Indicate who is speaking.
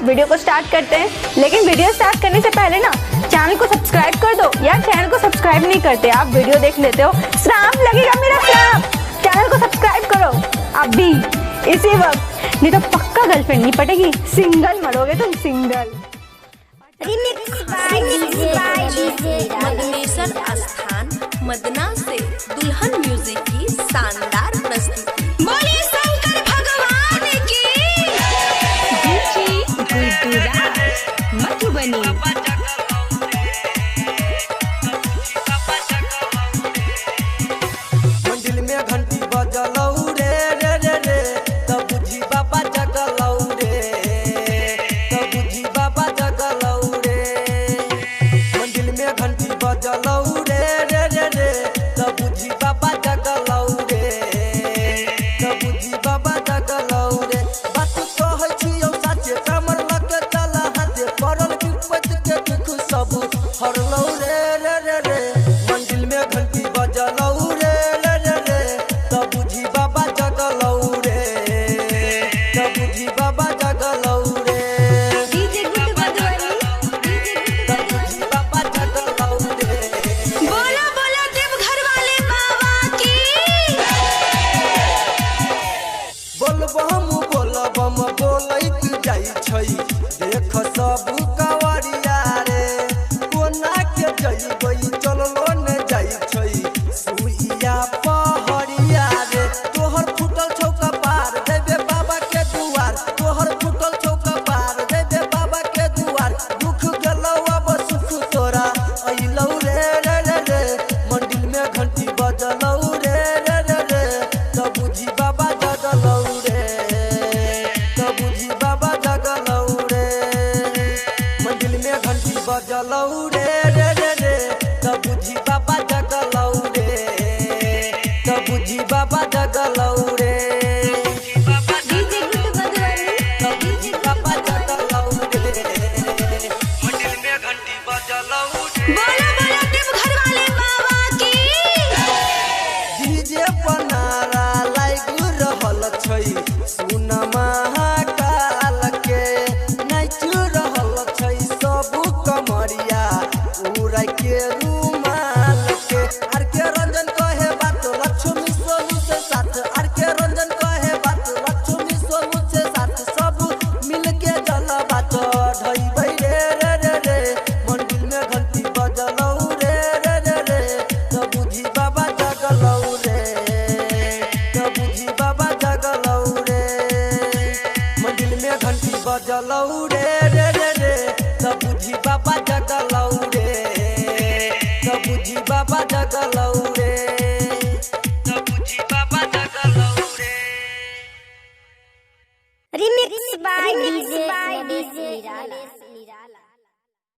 Speaker 1: Video को start करते हैं। लेकिन वीडियो स्टार्ट करने से पहले ना चैनल को सब्सक्राइब कर दो। यार चैनल को सब्सक्राइब नहीं करते, आप वीडियो देख लेते हो, श्राप लगेगा मेरा श्राप। चैनल को सब्सक्राइब करो अभी इसी वक्त, नहीं तो पक्का गर्लफ्रेंड नहीं पटेगी, सिंगल मरोगे तुम, सिंगल।
Speaker 2: मदनेश्वर स्थान मदना से दुल्हन म्यूजिक की शानदार प्रस्तुति। बोले शंकर भगवान की। मधुबनी
Speaker 3: मंदिर में घंटी बजलौ रे रे रे रे, तब बुझी बाबा जगलौ रे, तब बुझी बाबा जगलौ रे। मंदिर में घंटी बजलौ रे रे रे रे, तब बुझी बाबा जगलौ रे, तब बुझी बाबा जगलौ रे। बात कहै छियौ साचे, कमर लगे चला हाथे, पड़ल विपत के दुख सब हरलौ रे रे रे रे। मंदिर में घंटी बजलौ रे रे रे रे, तब बुझी बाबा जगलौ रे, तब बुझी बाबा जगलौ रे, तब बुझी बाबा जगलौ रे।
Speaker 2: बोला बोला देवघर वाले बाबा की।
Speaker 3: बोलबम बोलबम बोलैत जाइ छै, देख सब कवरिया रे, कोना के जइबै चललो ने जाइ छै, सुइया पहरिया रे। तोहर फुटल छौ कपार, देबे बाबा के दुआर, तोहर फुटल छौ कपार, देबे बाबा के दुआर। दुख गेलौ अब सुख तोरा अइलौ रे रे रे रे। मंदिर में घंटी बजलौ रे रे रे रे, तब बुझी बाबा जगलौ रे, तब बुझी बाबा जगलौ रे। मंदिर में घंटी बजलौ रे रे रे रे, तब बुझी बाबा जगलौ रे, तब बुझी बाबा जगलौ रे, तब बुझी बाबा जगलौ रे। मंदिर में घंटी बजलौ रे।
Speaker 2: बोला बोला देवघर वाले बाबा की।
Speaker 3: डीजे पर नारा लाइग रहल छै, सुन महाकाल के नाच रहल छै सब कमरिया, उड़ै के रुमाल के। आर के रंजन कहे बात लक्ष्मी सोनू से साथ, आर के रंजन कहे बात लक्ष्मी सोनू से साथ, सब मिल के जल बात ढैबै रे रे रे रे। मंदिर में घंटी बजलौ रे रे रे रे, तब बुझी बाबा जगलौ रे, तब बुझी बाबा जगलौ रे। मंदिर में घंटी बजलौ रे रे रे रे, तब बुझी बाबा जगलौ रे, तब बुझी बाबा जगलौ रे, तब बुझी बाबा जगलौ रे।
Speaker 4: Remix by DJ Nirala.